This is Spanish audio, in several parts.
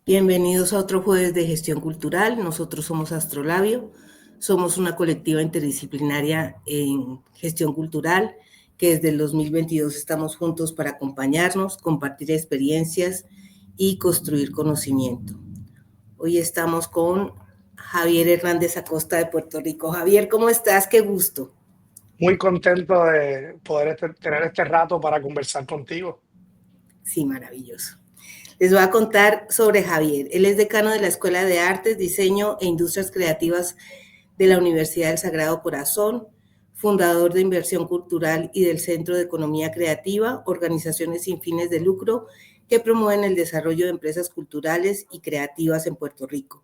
Bienvenidos a otro jueves de gestión cultural. Nosotros somos Astrolabio, somos una colectiva interdisciplinaria en gestión cultural que desde el 2022 estamos juntos para acompañarnos, compartir experiencias y construir conocimiento. Hoy estamos con Javier Hernández Acosta de Puerto Rico. Javier, ¿cómo estás? Qué gusto. Muy contento de poder tener este rato para conversar contigo. Sí, maravilloso. Les voy a contar sobre Javier. Él es decano de la Escuela de Artes, Diseño e Industrias Creativas de la Universidad del Sagrado Corazón, fundador de Inversión Cultural y del Centro de Economía Creativa, organizaciones sin fines de lucro que promueven el desarrollo de empresas culturales y creativas en Puerto Rico.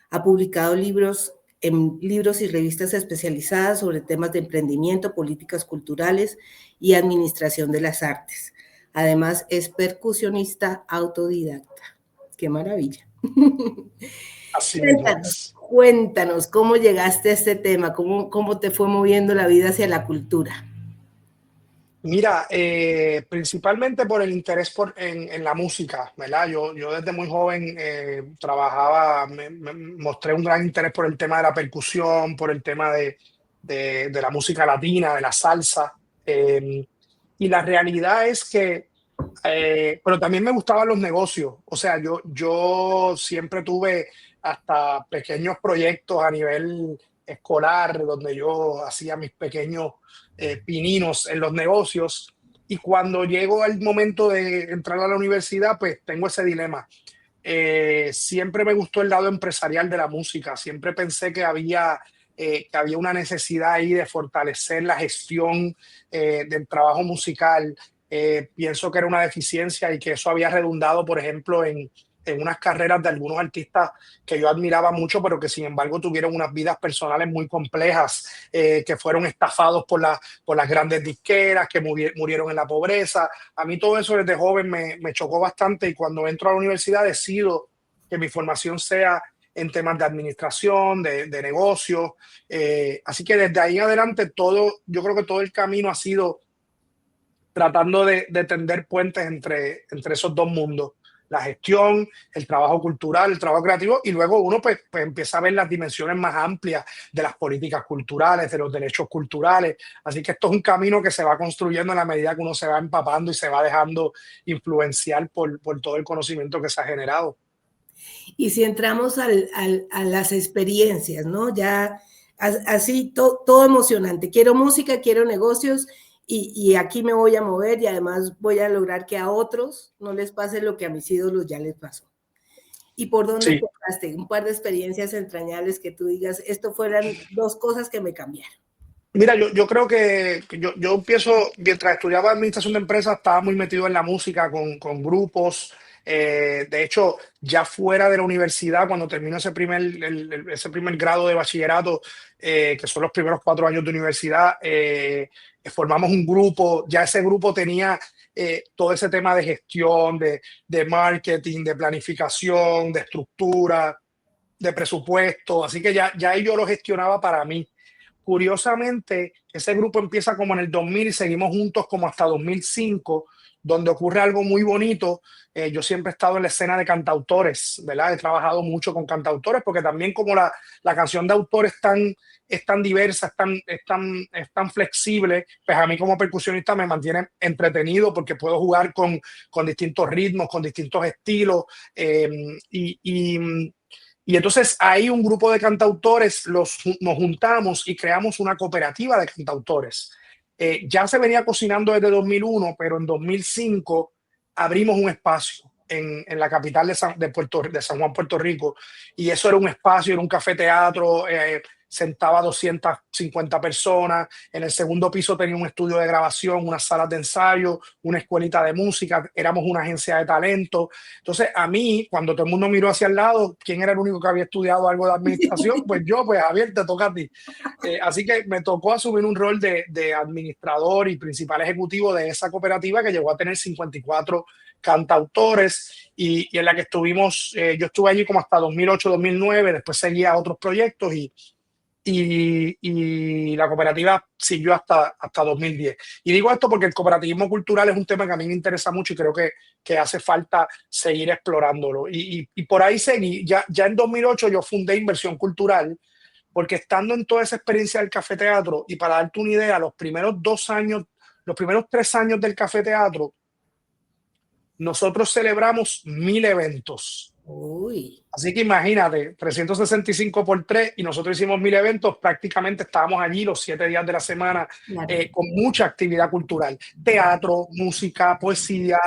Ha publicado libros y revistas especializadas sobre temas de emprendimiento, políticas culturales y administración de las artes. Además, es percusionista autodidacta. ¡Qué maravilla! Así mismo Cuéntanos, es. cuéntanos cómo llegaste a este tema, cómo te fue moviendo la vida hacia la cultura. Mira, principalmente por el interés en la música, ¿verdad? Yo desde muy joven trabajaba, me mostré un gran interés por el tema de la percusión, por el tema de la música latina, de la salsa. Y la realidad es que pero también me gustaban los negocios. O sea, yo siempre tuve hasta pequeños proyectos a nivel escolar, donde yo hacía mis pequeños pininos en los negocios. Y cuando llego al momento de entrar a la universidad, pues tengo ese dilema. Siempre me gustó el lado empresarial de la música. Siempre pensé que había una necesidad ahí de fortalecer la gestión del trabajo musical. Pienso que era una deficiencia y que eso había redundado, por ejemplo, en unas carreras de algunos artistas que yo admiraba mucho, pero que sin embargo tuvieron unas vidas personales muy complejas, que fueron estafados por las grandes disqueras, que murieron en la pobreza. A mí todo eso desde joven me chocó bastante, y cuando entro a la universidad decido que mi formación sea en temas de administración, de negocios. Así que desde ahí en adelante yo creo que todo el camino ha sido tratando de tender puentes entre esos dos mundos: la gestión, el trabajo cultural, el trabajo creativo, y luego uno pues empieza a ver las dimensiones más amplias de las políticas culturales, de los derechos culturales. Así que esto es un camino que se va construyendo en la medida que uno se va empapando y se va dejando influenciar por todo el conocimiento que se ha generado. Y si entramos a las experiencias, ¿no? Ya así todo emocionante. Quiero música, quiero negocios y aquí me voy a mover y además voy a lograr que a otros no les pase lo que a mis ídolos ya les pasó. ¿Y por dónde Sí. empezaste? Un par de experiencias entrañables que tú digas, esto fueran dos cosas que me cambiaron. Mira, yo creo que yo empiezo, mientras estudiaba administración de empresas, estaba muy metido en la música con grupos. De hecho, ya fuera de la universidad, cuando termino ese primer grado de bachillerato, que son los primeros 4 años de universidad, formamos un grupo. Ya ese grupo tenía todo ese tema de gestión, de marketing, de planificación, de estructura, de presupuesto. Así que ya yo lo gestionaba para mí. Curiosamente, ese grupo empieza como en el 2000 y seguimos juntos como hasta 2005, donde ocurre algo muy bonito. Yo siempre he estado en la escena de cantautores, ¿verdad? He trabajado mucho con cantautores porque también como la canción de autor es tan diversa, es tan flexible, pues a mí como percusionista me mantiene entretenido porque puedo jugar con distintos ritmos, con distintos estilos. eh, y, y y entonces ahí un grupo de cantautores nos juntamos y creamos una cooperativa de cantautores. Ya se venía cocinando desde 2001, pero en 2005 abrimos un espacio en la capital de San Juan, Puerto Rico. Y eso era un espacio, era un café teatro, sentaba 250 personas. En el segundo piso tenía un estudio de grabación, unas salas de ensayo, una escuelita de música. Éramos una agencia de talento. Entonces, a mí, cuando todo el mundo miró hacia el lado, ¿quién era el único que había estudiado algo de administración? Pues yo, pues Javier, te toca a ti. Así que me tocó asumir un rol de administrador y principal ejecutivo de esa cooperativa, que llegó a tener 54 cantautores, y en la que estuvimos. Yo estuve allí como hasta 2008, 2009. Después seguía otros proyectos, y la cooperativa siguió hasta 2010. Y digo esto porque el cooperativismo cultural es un tema que a mí me interesa mucho y creo que hace falta seguir explorándolo. Y por ahí seguí. Ya en 2008 yo fundé Inversión Cultural, porque estando en toda esa experiencia del Café Teatro, y para darte una idea, los primeros 2 años, los primeros 3 años del Café Teatro, nosotros celebramos 1000 eventos. Uy, Así que imagínate, 365 por 3 y nosotros hicimos 1000 eventos, prácticamente estábamos allí los 7 días de la semana claro. con mucha actividad cultural, teatro, música, poesía,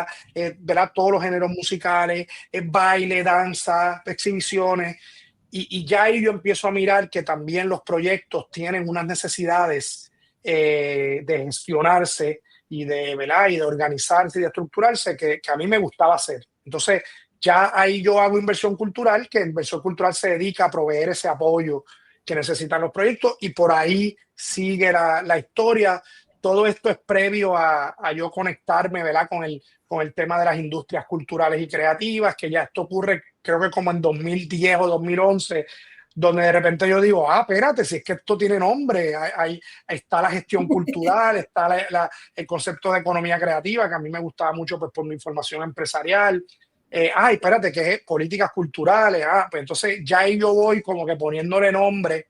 ¿verdad? Todos los géneros musicales, baile, danza, exhibiciones. Y ya ahí yo empiezo a mirar que también los proyectos tienen unas necesidades de gestionarse y ¿verdad? Y de organizarse y de estructurarse que a mí me gustaba hacer. Entonces, ya ahí yo hago inversión cultural, que inversión cultural se dedica a proveer ese apoyo que necesitan los proyectos y por ahí sigue la historia. Todo esto es previo a yo conectarme, ¿verdad? Con el tema de las industrias culturales y creativas, que ya esto ocurre creo que como en 2010 o 2011, donde de repente yo digo, espérate, si es que esto tiene nombre, ahí está la gestión cultural, está el concepto de economía creativa, que a mí me gustaba mucho pues, por mi formación empresarial. Espérate, que es políticas culturales. Pues entonces ya ahí yo voy como que poniéndole nombre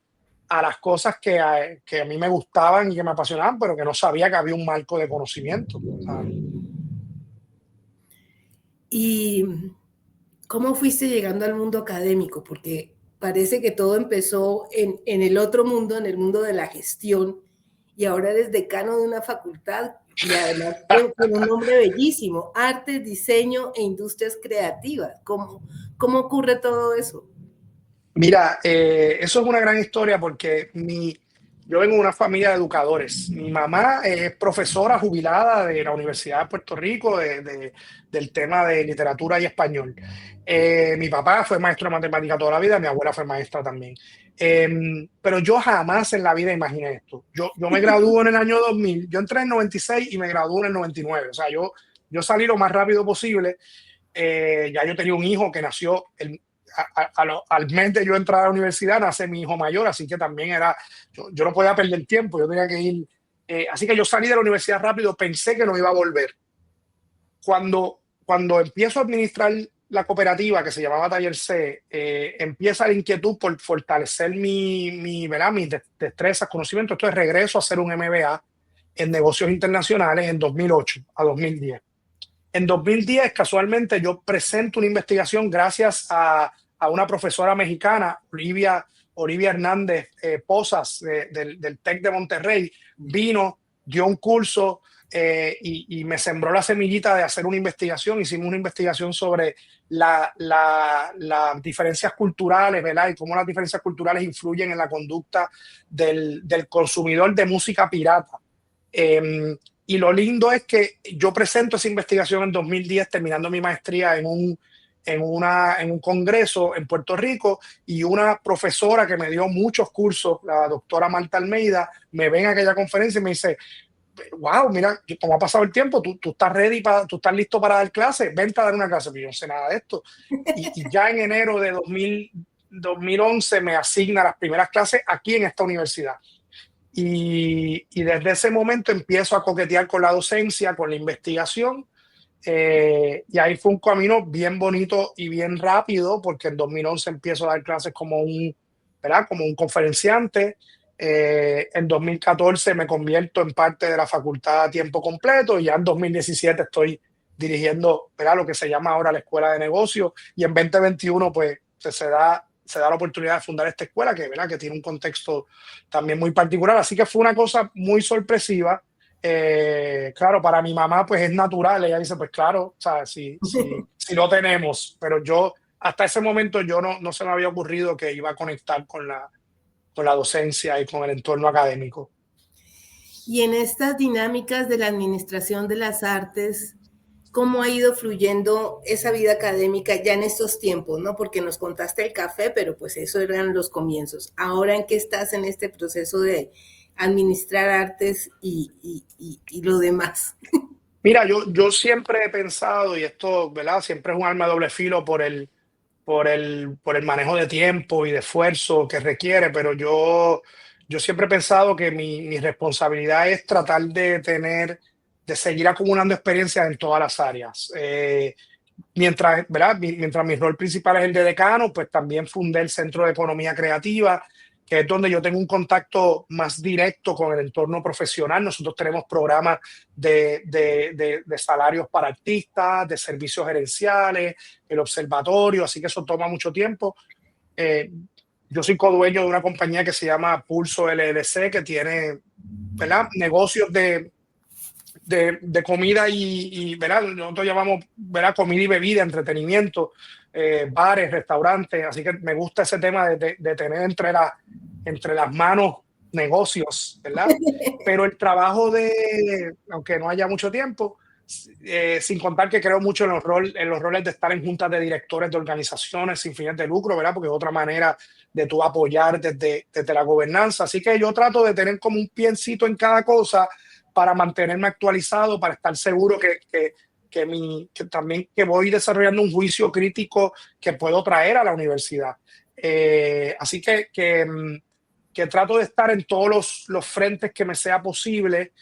a las cosas que a mí me gustaban y que me apasionaban, pero que no sabía que había un marco de conocimiento. ¿Y cómo fuiste llegando al mundo académico? Porque parece que todo empezó en el otro mundo, en el mundo de la gestión, y ahora eres decano de una facultad y además con un nombre bellísimo, Artes, Diseño e Industrias Creativas. ¿Cómo ocurre todo eso? Mira, eso es una gran historia porque yo vengo de una familia de educadores. Mi mamá es profesora jubilada de la Universidad de Puerto Rico del tema de literatura y español. Mi papá fue maestro de matemática toda la vida, mi abuela fue maestra también. Pero yo jamás en la vida imaginé esto. Yo me gradué en el año 2000, yo entré en 96 y me gradué en el 99. O sea, yo salí lo más rápido posible. Ya yo tenía un hijo que nació al mes de yo entrar a la universidad, nace mi hijo mayor, así que también yo no podía perder tiempo, yo tenía que ir. Así que yo salí de la universidad rápido, pensé que no iba a volver. Cuando empiezo a administrar la cooperativa que se llamaba Taller C, empieza la inquietud por fortalecer ¿verdad? Mis destrezas, conocimientos. Entonces regreso a hacer un MBA en negocios internacionales en 2008 a 2010. En 2010, casualmente, yo presento una investigación gracias a una profesora mexicana, Olivia Hernández Pozas, del TEC de Monterrey. Vino, dio un curso y me sembró la semillita de hacer una investigación. Hicimos una investigación sobre las diferencias culturales, ¿verdad? Y cómo las diferencias culturales influyen en la conducta del consumidor de música pirata. Y lo lindo es que yo presento esa investigación en 2010, terminando mi maestría en un congreso en Puerto Rico, y una profesora que me dio muchos cursos, la doctora Marta Almeida, me ve en aquella conferencia y me dice, wow, mira, cómo ha pasado el tiempo, tú estás ready, tú estás listo para dar clases, vente a dar una clase. Pero yo no sé nada de esto. Y ya en enero de 2011 me asigna las primeras clases aquí en esta universidad. Y desde ese momento empiezo a coquetear con la docencia, con la investigación, y ahí fue un camino bien bonito y bien rápido, porque en 2011 empiezo a dar clases ¿verdad? Como un conferenciante. En 2014 me convierto en parte de la facultad a tiempo completo y ya en 2017 estoy dirigiendo, ¿verdad? Lo que se llama ahora la Escuela de Negocios, y en 2021 pues se da la oportunidad de fundar esta escuela ¿verdad? Que tiene un contexto también muy particular. Así que fue una cosa muy sorpresiva. Claro, para mi mamá pues es natural, ella dice pues claro, o sea, si lo tenemos, pero yo hasta ese momento yo no se me había ocurrido que iba a conectar con la docencia y con el entorno académico. Y en estas dinámicas de la administración de las artes, ¿cómo ha ido fluyendo esa vida académica ya en estos tiempos, ¿no? Porque nos contaste el café, pero pues eso eran los comienzos. Ahora, ¿en qué estás en este proceso de administrar artes y lo demás? Mira, yo siempre he pensado, y esto, ¿verdad? Siempre es un arma de doble filo por el manejo de tiempo y de esfuerzo que requiere, pero yo siempre he pensado que mi responsabilidad es tratar de seguir acumulando experiencias en todas las áreas. Mientras, ¿verdad? Mientras mi rol principal es el de decano, pues también fundé el Centro de Economía Creativa, que es donde yo tengo un contacto más directo con el entorno profesional. Nosotros tenemos programas de salarios para artistas, de servicios gerenciales, el observatorio, así que eso toma mucho tiempo. Eh, yo soy codueño de una compañía que se llama Pulso LLC, que tiene, ¿verdad?, negocios de comida ¿verdad? Nosotros llamamos, ¿verdad?, comida y bebida, entretenimiento, bares, restaurantes. Así que me gusta ese tema de tener entre las manos negocios, ¿verdad? Pero el trabajo aunque no haya mucho tiempo, sin contar que creo mucho en los roles de estar en juntas de directores de organizaciones sin fines de lucro, ¿verdad? Porque es otra manera de tú apoyar desde la gobernanza. Así que yo trato de tener como un piecito en cada cosa para mantenerme actualizado, para estar seguro que también que voy desarrollando un juicio crítico que puedo traer a la universidad. Así que trato de estar en todos los frentes que me sea posible.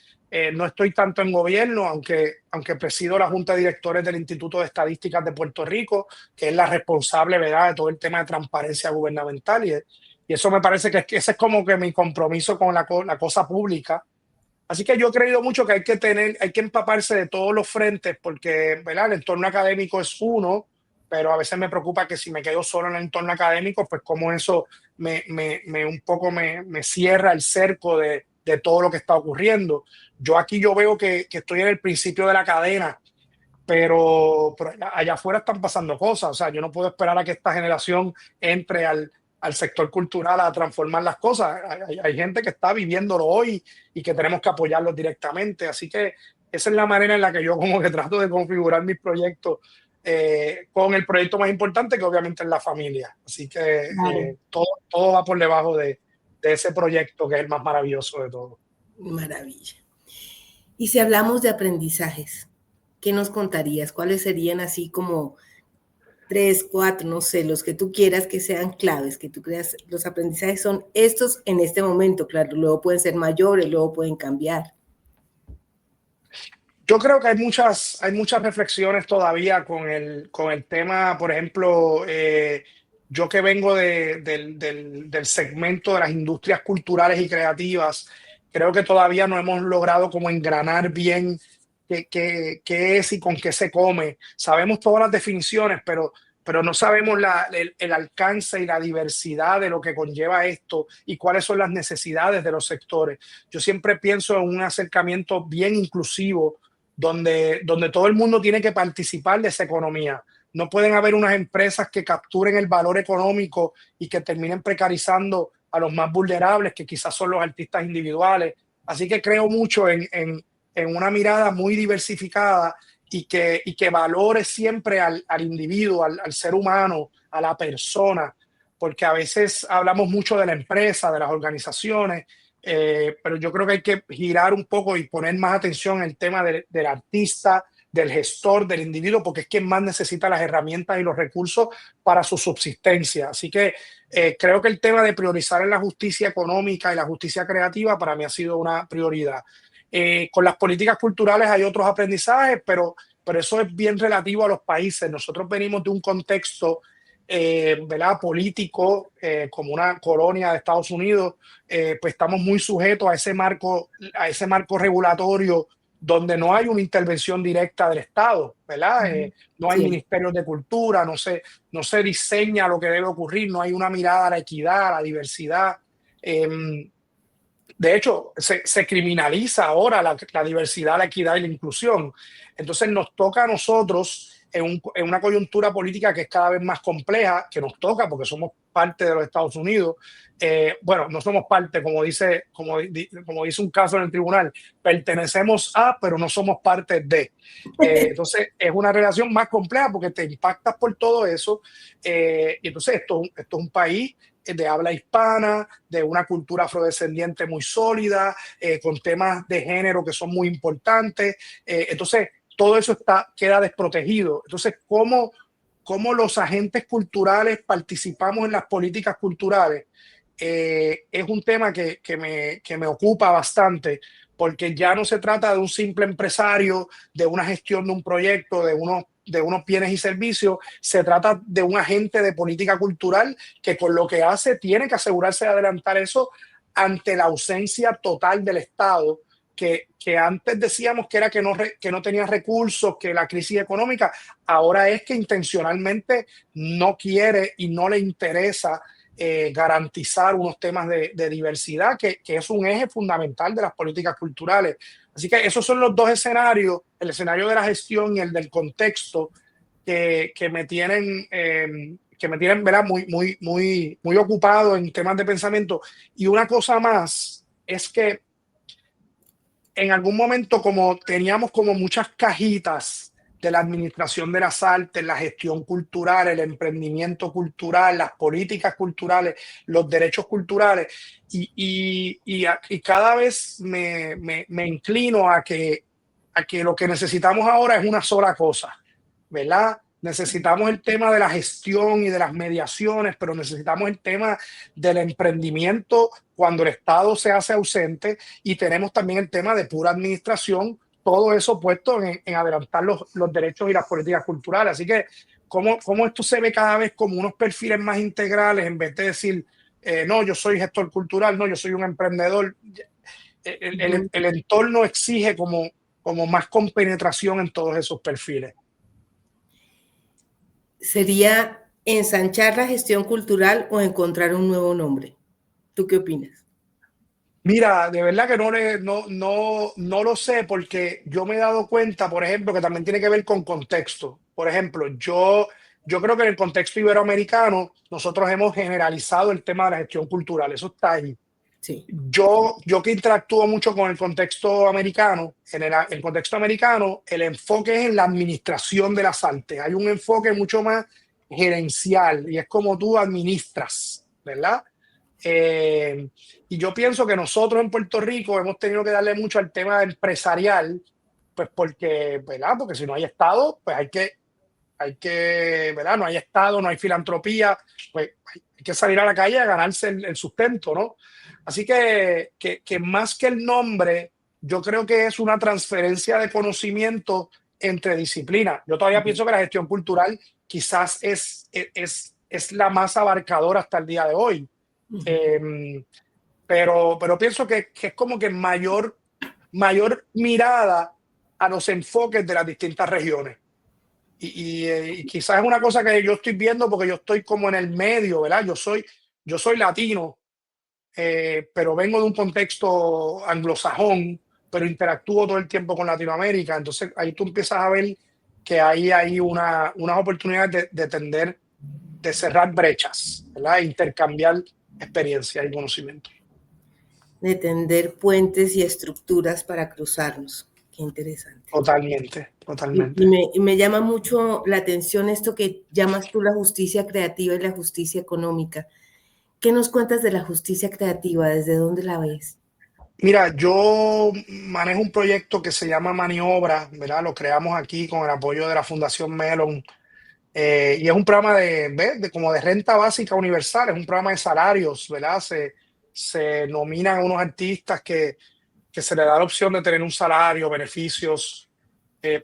No estoy tanto en gobierno, aunque presido la Junta de Directores del Instituto de Estadísticas de Puerto Rico, que es la responsable, ¿verdad?, de todo el tema de transparencia gubernamental. Y eso me parece que ese es como que mi compromiso con la cosa pública. Así que yo he creído mucho que hay que empaparse de todos los frentes porque, ¿verdad?, el entorno académico es uno, pero a veces me preocupa que si me quedo solo en el entorno académico, pues como eso un poco me cierra el cerco de todo lo que está ocurriendo. Yo veo que estoy en el principio de la cadena, pero allá afuera están pasando cosas. O sea, yo no puedo esperar a que esta generación entre al sector cultural a transformar las cosas. Hay gente que está viviéndolo hoy y que tenemos que apoyarlos directamente. Así que esa es la manera en la que yo como que trato de configurar mis proyectos, con el proyecto más importante, que obviamente es la familia. Así que Claro. todo va por debajo de ese proyecto, que es el más maravilloso de todo. Maravilla. Y si hablamos de aprendizajes, ¿qué nos contarías? ¿Cuáles serían así como 3, 4, no sé, los que tú quieras que sean claves, que tú creas, los aprendizajes son estos en este momento? Claro, luego pueden ser mayores, luego pueden cambiar. Yo creo que hay muchas reflexiones todavía con el tema. Por ejemplo, yo que vengo del segmento de las industrias culturales y creativas, creo que todavía no hemos logrado como engranar bien qué es y con qué se come. Sabemos todas las definiciones, pero no sabemos el alcance y la diversidad de lo que conlleva esto y cuáles son las necesidades de los sectores. Yo siempre pienso en un acercamiento bien inclusivo donde todo el mundo tiene que participar de esa economía. No pueden haber unas empresas que capturen el valor económico y que terminen precarizando a los más vulnerables, que quizás son los artistas individuales. Así que creo mucho en una mirada muy diversificada y que valore siempre al individuo, al ser humano, a la persona, porque a veces hablamos mucho de la empresa, de las organizaciones, pero yo creo que hay que girar un poco y poner más atención en el tema del artista, del gestor, del individuo, porque es quien más necesita las herramientas y los recursos para su subsistencia. Así que creo que el tema de priorizar en la justicia económica y la justicia creativa para mí ha sido una prioridad. Con las políticas culturales hay otros aprendizajes, pero eso es bien relativo a los países. Nosotros venimos de un contexto, ¿verdad?, político, como una colonia de Estados Unidos. Pues estamos muy sujetos a ese marco regulatorio donde no hay una intervención directa del Estado, ¿verdad? No hay Sí. ministerios de cultura, no se diseña lo que debe ocurrir, no hay una mirada a la equidad, a la diversidad. De hecho, se criminaliza ahora la diversidad, la equidad y la inclusión. Entonces nos toca a nosotros, en una coyuntura política que es cada vez más compleja, que nos toca porque somos parte de los Estados Unidos. Bueno, no somos parte, como dice un caso en el tribunal, pertenecemos a, pero no somos parte de. Entonces es una relación más compleja porque te impactas por todo eso. Y entonces esto es un país de habla hispana, de una cultura afrodescendiente muy sólida, con temas de género que son muy importantes. Entonces, todo eso queda desprotegido. Entonces, cómo los agentes culturales participamos en las políticas culturales, es un tema que me ocupa bastante, porque ya no se trata de un simple empresario, de una gestión de un proyecto, de unos bienes y servicios, se trata de un agente de política cultural que con lo que hace tiene que asegurarse de adelantar eso ante la ausencia total del Estado, que antes decíamos que era que no tenía recursos, que la crisis económica, ahora es que intencionalmente no quiere y no le interesa garantizar unos temas de diversidad, que es un eje fundamental de las políticas culturales. Así que esos son los dos escenarios, el escenario de la gestión y el del contexto, que me tienen, ¿verdad? Muy ocupado en temas de pensamiento. Y una cosa más es que en algún momento, como teníamos como muchas cajitas de la administración de las artes, la gestión cultural, el emprendimiento cultural, las políticas culturales, los derechos culturales, y cada vez me inclino a que lo que necesitamos ahora es una sola cosa, ¿verdad? Necesitamos el tema de la gestión y de las mediaciones, pero necesitamos el tema del emprendimiento cuando el Estado se hace ausente, y tenemos también el tema de pura administración, todo eso puesto en adelantar los derechos y las políticas culturales. Así que, ¿cómo esto se ve cada vez como unos perfiles más integrales en vez de decir, no, yo soy gestor cultural, no, yo soy un emprendedor? El entorno exige como más compenetración en todos esos perfiles. ¿Sería ensanchar la gestión cultural o encontrar un nuevo nombre? ¿Tú qué opinas? Mira, de verdad que no lo sé, porque yo me he dado cuenta, por ejemplo, que también tiene que ver con contexto. Por ejemplo, yo creo que en el contexto iberoamericano nosotros hemos generalizado el tema de la gestión cultural, eso está ahí. Sí. Yo que interactúo mucho con el contexto americano, en el contexto americano, el enfoque es en la administración de las artes. Hay un enfoque mucho más gerencial y es como tú administras, ¿verdad? Y yo pienso que nosotros en Puerto Rico hemos tenido que darle mucho al tema empresarial, pues porque, ¿verdad? Porque si no hay Estado, pues ¿verdad? No hay Estado, no hay filantropía, pues hay que salir a la calle a ganarse el sustento, ¿no? Así que más que el nombre, yo creo que es una transferencia de conocimiento entre disciplinas. Yo todavía pienso que la gestión cultural quizás es la más abarcadora hasta el día de hoy. Pero pienso que es como que mayor mirada a los enfoques de las distintas regiones. Y quizás es una cosa que yo estoy viendo porque yo estoy como en el medio, ¿verdad? Yo soy latino, pero vengo de un contexto anglosajón, pero interactúo todo el tiempo con Latinoamérica. Entonces ahí tú empiezas a ver que hay unas oportunidades de tender, de cerrar brechas, ¿verdad? Intercambiar experiencia y conocimiento. De tender puentes y estructuras para cruzarnos. Qué interesante. Totalmente. Y me llama mucho la atención esto que llamas tú la justicia creativa y la justicia económica. ¿Qué nos cuentas de la justicia creativa? ¿Desde dónde la ves? Mira, yo manejo un proyecto que se llama Maniobra, ¿verdad? Lo creamos aquí con el apoyo de la Fundación Melon. Y es un programa como de renta básica universal, es un programa de salarios, ¿verdad? Se nominan a unos artistas que se les da la opción de tener un salario, beneficios,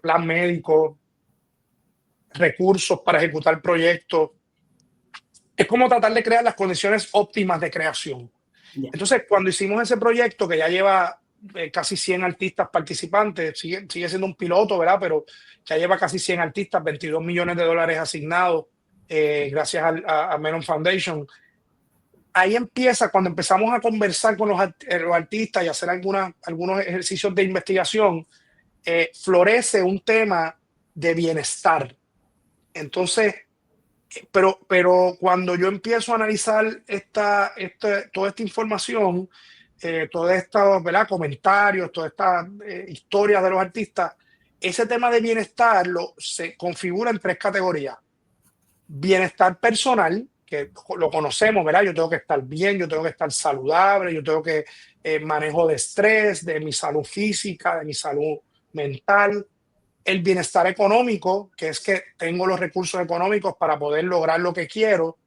plan médico, recursos para ejecutar proyectos. Es como tratar de crear las condiciones óptimas de creación. Ya. Entonces, cuando hicimos ese proyecto, que ya lleva casi 100 artistas participantes, sigue siendo un piloto, ¿verdad? Pero ya lleva casi 100 artistas, $22 millones asignados, gracias a Mellon Foundation. Ahí empieza, cuando empezamos a conversar con los artistas y hacer algunos ejercicios de investigación, florece un tema de bienestar. Entonces, pero cuando yo empiezo a analizar toda esta información, todos estos, ¿verdad?, comentarios, todas estas historias de los artistas, ese tema de bienestar se configura en 3 categorías. Bienestar personal, que lo conocemos, ¿verdad? Yo tengo que estar bien, yo tengo que estar saludable, yo tengo que manejo de estrés, de mi salud física, de mi salud mental. el bienestar económico, que es que tengo los recursos económicos para poder lograr lo que quiero,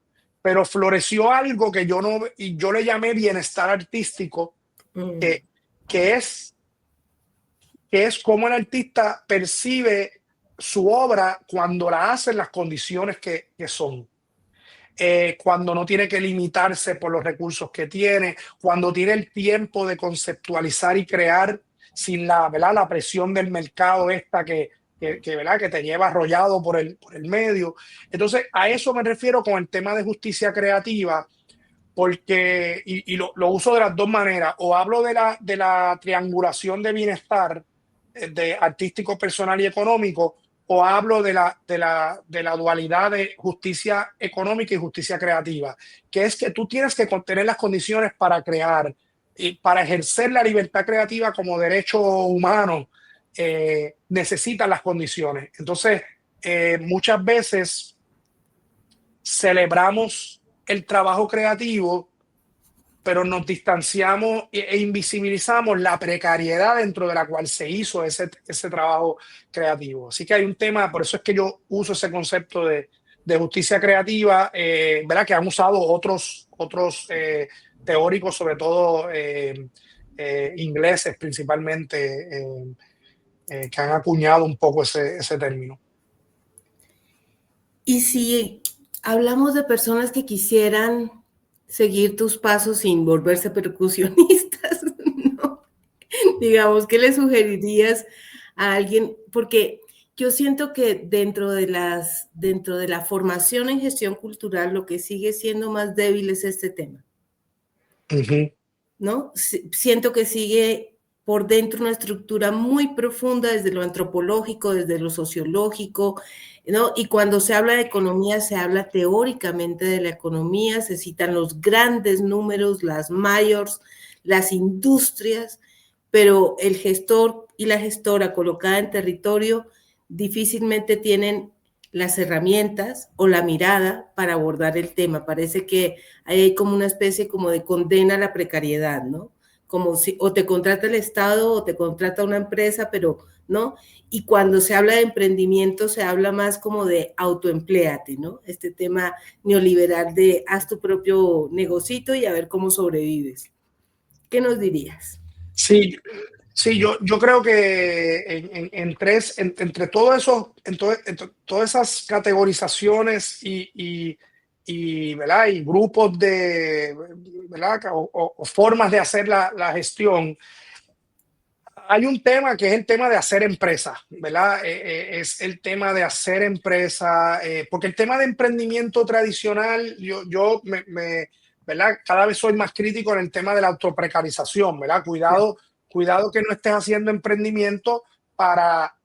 pero floreció algo que yo no, y yo le llamé bienestar artístico, Mm, que, que es, que es cómo el artista percibe su obra cuando la hace en las condiciones que son. Cuando no tiene que limitarse por los recursos que tiene, cuando tiene el tiempo de conceptualizar y crear sin la, ¿verdad? La presión del mercado esta ¿verdad? Que te lleva arrollado por el medio. Entonces, a eso me refiero con el tema de justicia creativa, porque, y lo uso de las dos maneras, o hablo de la triangulación de bienestar de artístico, personal y económico, o hablo de la dualidad de justicia económica y justicia creativa, que es que tú tienes que tener las condiciones para crear y para ejercer la libertad creativa como derecho humano, necesitan las condiciones. Entonces, muchas veces celebramos el trabajo creativo, pero nos distanciamos e invisibilizamos la precariedad dentro de la cual se hizo ese trabajo creativo. Así que hay un tema, por eso es que yo uso ese concepto de justicia creativa, ¿verdad? Que han usado otros teóricos, sobre todo ingleses principalmente, que han acuñado un poco ese término. Y si hablamos de personas que quisieran seguir tus pasos sin volverse percusionistas, ¿no? Digamos, ¿qué le sugerirías a alguien? Porque yo siento que dentro de la formación en gestión cultural, lo que sigue siendo más débil es este tema, Ujú. ¿no? Siento que sigue por dentro una estructura muy profunda desde lo antropológico, desde lo sociológico, ¿no? Y cuando se habla de economía, se habla teóricamente de la economía, se citan los grandes números, las mayors, las industrias, pero el gestor y la gestora colocada en territorio difícilmente tienen las herramientas o la mirada para abordar el tema. Parece que ahí hay como una especie como de condena a la precariedad, ¿no? Como si o te contrata el Estado o te contrata una empresa, pero ¿no? Y cuando se habla de emprendimiento se habla más como de autoempléate, ¿no? Este tema neoliberal de haz tu propio negocito y a ver cómo sobrevives. ¿Qué nos dirías? Sí, sí, yo creo que entre todo eso, entre todas esas categorizaciones ¿verdad? Y grupos de, ¿verdad? O formas de hacer la gestión, hay un tema que es el tema de hacer empresa, ¿verdad? Es el tema de hacer empresa, porque el tema de emprendimiento tradicional, ¿verdad? Cada vez soy más crítico en el tema de la autoprecarización, ¿verdad? Cuidado que no estés haciendo emprendimiento para,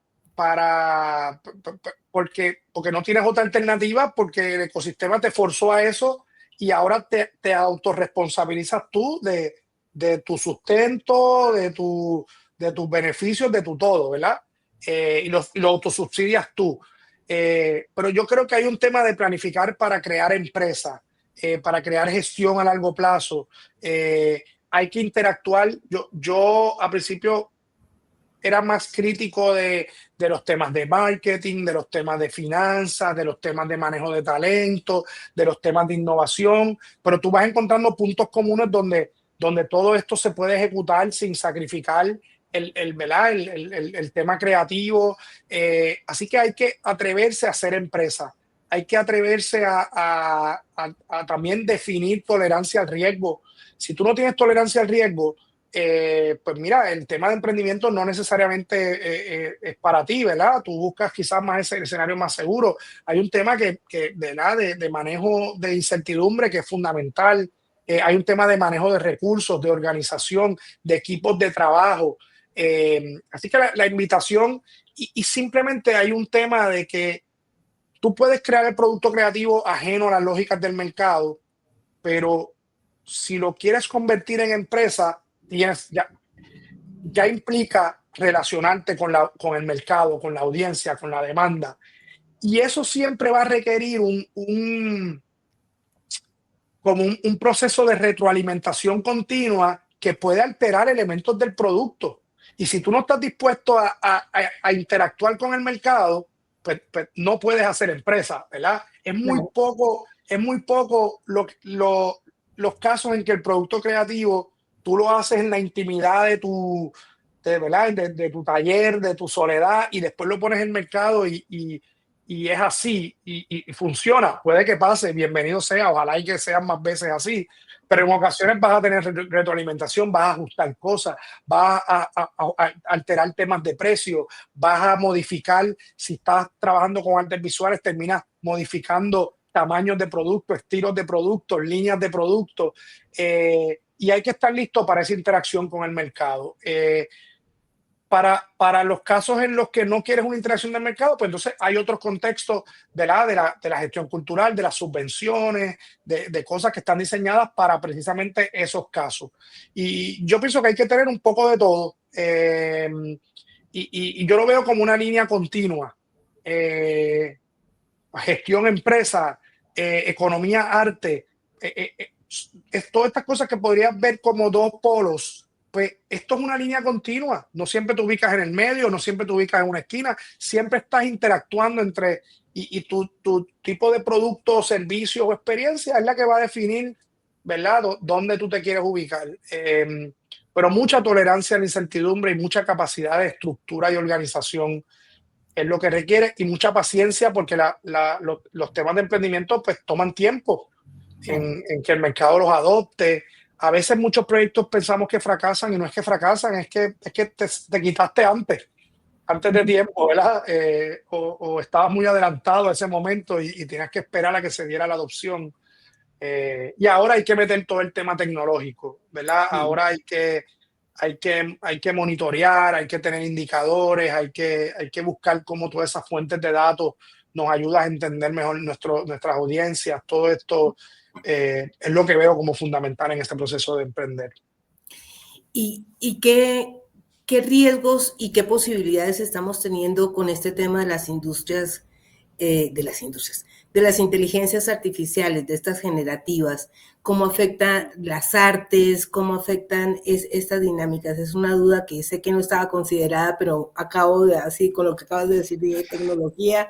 porque no tienes otra alternativa, porque el ecosistema te forzó a eso y ahora te autorresponsabilizas tú de tu sustento, de tus beneficios, de tu todo, ¿verdad? Y lo autosubsidias tú. Pero yo creo que hay un tema de planificar para crear empresa, para crear gestión a largo plazo. Hay que interactuar. Yo al principio era más crítico de los temas de marketing, de los temas de finanzas, de los temas de manejo de talento, de los temas de innovación, pero tú vas encontrando puntos comunes donde todo esto se puede ejecutar sin sacrificar ¿verdad? El tema creativo. Así que hay que atreverse a hacer empresa. Hay que atreverse a también definir tolerancia al riesgo. Si tú no tienes tolerancia al riesgo, pues mira, el tema de emprendimiento no necesariamente es para ti, ¿verdad? Tú buscas quizás más ese escenario más seguro. Hay un tema ¿verdad? De manejo de incertidumbre que es fundamental. Hay un tema de manejo de recursos, de organización, de equipos de trabajo. Así que la invitación, y simplemente hay un tema de que tú puedes crear el producto creativo ajeno a las lógicas del mercado, pero si lo quieres convertir en empresa, ya implica relacionarte con el mercado, con la audiencia, con la demanda. Y eso siempre va a requerir como un proceso de retroalimentación continua que puede alterar elementos del producto. Y si tú no estás dispuesto a interactuar con el mercado, pues no puedes hacer empresa, ¿verdad? Claro, Es muy poco los casos en que el producto creativo tú lo haces en la intimidad ¿verdad? De tu taller, de tu soledad, y después lo pones en el mercado y es así y funciona. Puede que pase, bienvenido sea, ojalá y que sean más veces así, pero en ocasiones vas a tener retroalimentación, vas a ajustar cosas, vas a alterar temas de precio, vas a modificar, si estás trabajando con artes visuales, terminas modificando tamaños de productos, estilos de productos, líneas de productos, y hay que estar listo para esa interacción con el mercado. Para los casos en los que no quieres una interacción del mercado, pues entonces hay otros contextos de la gestión cultural, de las subvenciones, de cosas que están diseñadas para precisamente esos casos. Y yo pienso que hay que tener un poco de todo. Y yo lo veo como una línea continua. Eh, Gestión empresa, economía arte, es todas estas cosas que podrías ver como dos polos. Pues esto es una línea continua, no siempre te ubicas en el medio, no siempre te ubicas en una esquina, siempre estás interactuando entre, y tu tipo de producto, servicio o experiencia es la que va a definir, ¿verdad?, dónde tú te quieres ubicar. Pero mucha tolerancia a la incertidumbre y mucha capacidad de estructura y organización es lo que requiere, y mucha paciencia, porque los temas de emprendimiento pues toman tiempo claro. en que el mercado los adopte. A veces muchos proyectos pensamos que fracasan y no es que fracasan, es que te quitaste antes de tiempo, ¿verdad? O estabas muy adelantado a ese momento y tenías que esperar a que se diera la adopción. Y ahora hay que meter todo el tema tecnológico, ¿verdad? Sí. Ahora hay que monitorear, hay que tener indicadores, hay que buscar cómo todas esas fuentes de datos nos ayudan a entender mejor nuestras audiencias. Todo esto es lo que veo como fundamental en este proceso de emprender. ¿Y qué riesgos y qué posibilidades estamos teniendo con este tema de las inteligencias artificiales, de estas generativas? ¿Cómo afectan las artes? ¿Cómo afectan estas dinámicas? Es una duda que sé que no estaba considerada, pero acabo de, así con lo que acabas de decir de tecnología,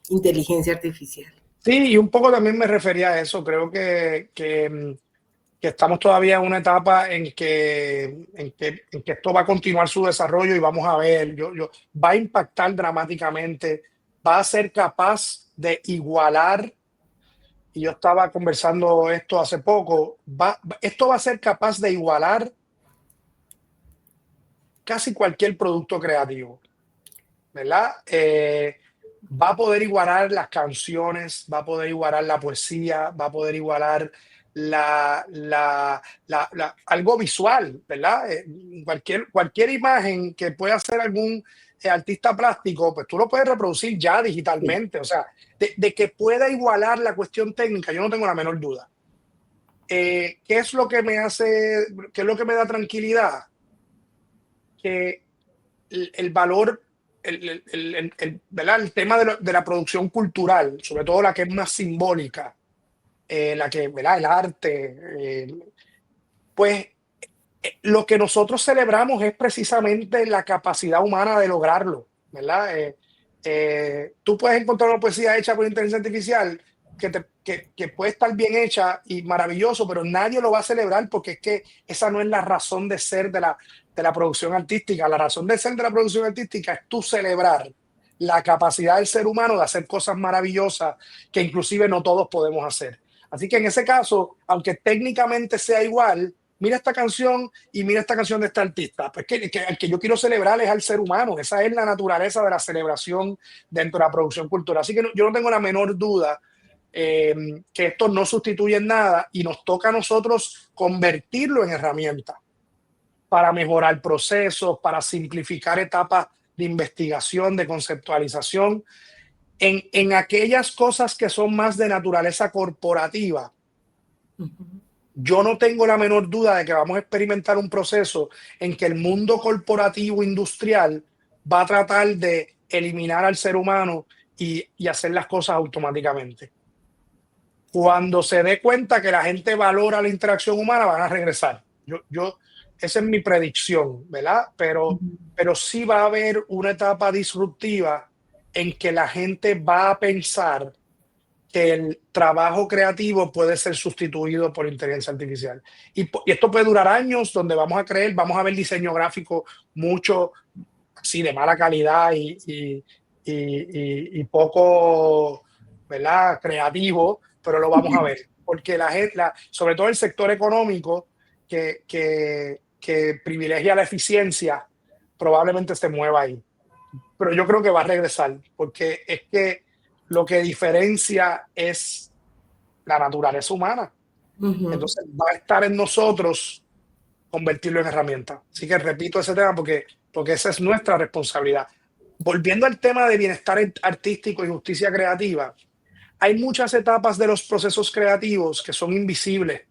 inteligencia artificial. Sí, y un poco también me refería a eso. Creo que estamos todavía en una etapa en que esto va a continuar su desarrollo y vamos a ver, va a impactar dramáticamente, va a ser capaz de igualar, y yo estaba conversando esto hace poco, esto va a ser capaz de igualar casi cualquier producto creativo, ¿verdad? Va a poder igualar las canciones, va a poder igualar la poesía, va a poder igualar algo visual, ¿verdad? Cualquier imagen que pueda hacer algún artista plástico, pues tú lo puedes reproducir ya Sí. digitalmente. O sea, de que pueda igualar la cuestión técnica, yo no tengo la menor duda. ¿Qué es lo que qué es lo que me da tranquilidad? Que el valor, ¿verdad?, el tema de la producción cultural, sobre todo la que es más simbólica, la que, ¿verdad?, el arte, pues lo que nosotros celebramos es precisamente la capacidad humana de lograrlo, ¿verdad? Tú puedes encontrar una poesía hecha por inteligencia artificial que puede estar bien hecha y maravilloso, pero nadie lo va a celebrar, porque es que esa no es la razón de ser de la producción artística. La razón de ser de la producción artística es tú celebrar la capacidad del ser humano de hacer cosas maravillosas que inclusive no todos podemos hacer. Así que en ese caso, aunque técnicamente sea igual, mira esta canción y mira esta canción de este artista. Pues el que yo quiero celebrar es al ser humano. Esa es la naturaleza de la celebración dentro de la producción cultural. Así que yo no tengo la menor duda que esto no sustituye en nada, y nos toca a nosotros convertirlo en herramienta para mejorar procesos, para simplificar etapas de investigación, de conceptualización, en aquellas cosas que son más de naturaleza corporativa. Ujú. Yo no tengo la menor duda de que vamos a experimentar un proceso en que el mundo corporativo industrial va a tratar de eliminar al ser humano y hacer las cosas automáticamente. Cuando se dé cuenta que la gente valora la interacción humana, van a regresar. Yo esa es mi predicción, ¿verdad? Pero sí va a haber una etapa disruptiva en que la gente va a pensar que el trabajo creativo puede ser sustituido por inteligencia artificial. Y esto puede durar años, donde vamos a creer, vamos a ver diseño gráfico mucho así de mala calidad y poco, ¿verdad? Creativo, pero lo vamos a ver. Porque la gente, sobre todo el sector económico que privilegia la eficiencia, probablemente se mueva ahí. Pero yo creo que va a regresar, porque es que lo que diferencia es la naturaleza humana. Ujú. Entonces va a estar en nosotros convertirlo en herramienta. Así que repito ese tema porque esa es nuestra responsabilidad. Volviendo al tema de bienestar artístico y justicia creativa, hay muchas etapas de los procesos creativos que son invisibles,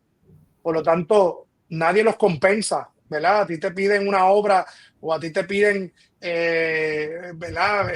por lo tanto, nadie los compensa, ¿verdad? A ti te piden una obra o a ti te piden, ¿verdad?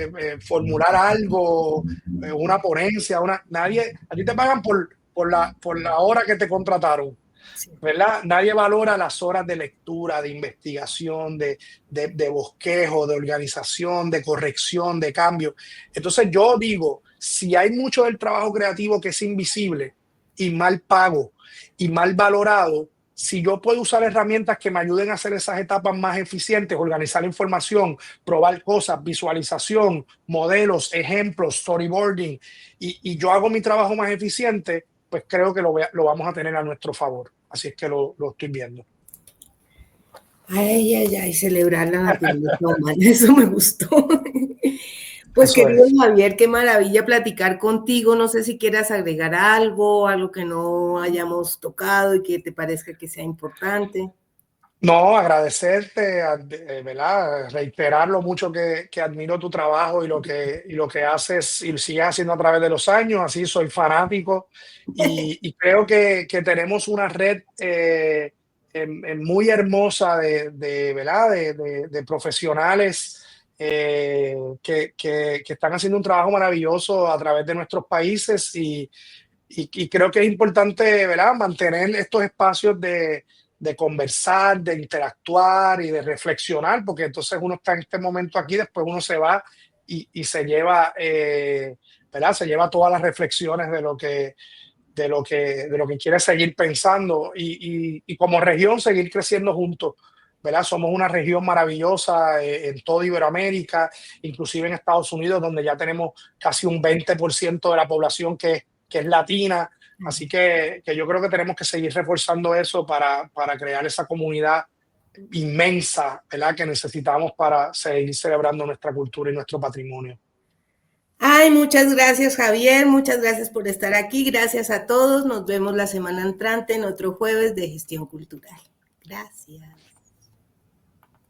Formular algo, una ponencia, nadie, a ti te pagan por la hora que te contrataron. Sí. ¿Verdad? Nadie valora las horas de lectura, de investigación, de bosquejo, de organización, de corrección, de cambio. Entonces yo digo, si hay mucho del trabajo creativo que es invisible y mal pago y mal valorado, si yo puedo usar herramientas que me ayuden a hacer esas etapas más eficientes, organizar información, probar cosas, visualización, modelos, ejemplos, storyboarding, y yo hago mi trabajo más eficiente, pues creo que lo vamos a tener a nuestro favor. Así es que lo estoy viendo. Ay, ay, ay, celebrar la naturaleza humana, eso me gustó. Pues Eso querido es. Javier, qué maravilla platicar contigo. No sé si quieras agregar algo, algo que no hayamos tocado y que te parezca que sea importante. No, agradecerte, ¿verdad? Reiterar lo mucho que admiro tu trabajo y lo que haces y sigues haciendo a través de los años. Así soy fanático y creo que tenemos una red muy hermosa ¿verdad? De profesionales que están haciendo un trabajo maravilloso a través de nuestros países y creo que es importante, ¿verdad? Mantener estos espacios de conversar, de interactuar y de reflexionar, porque entonces uno está en este momento aquí, después uno se va y se lleva, ¿verdad? Se lleva todas las reflexiones de lo que quiere seguir pensando y como región seguir creciendo juntos. ¿Verdad? Somos una región maravillosa en toda Iberoamérica, inclusive en Estados Unidos, donde ya tenemos casi un 20% de la población que es latina. Así que yo creo que tenemos que seguir reforzando eso para crear esa comunidad inmensa, ¿verdad? Que necesitamos para seguir celebrando nuestra cultura y nuestro patrimonio. Ay, muchas gracias, Javier. Muchas gracias por estar aquí. Gracias a todos. Nos vemos la semana entrante en otro jueves de gestión cultural. Gracias.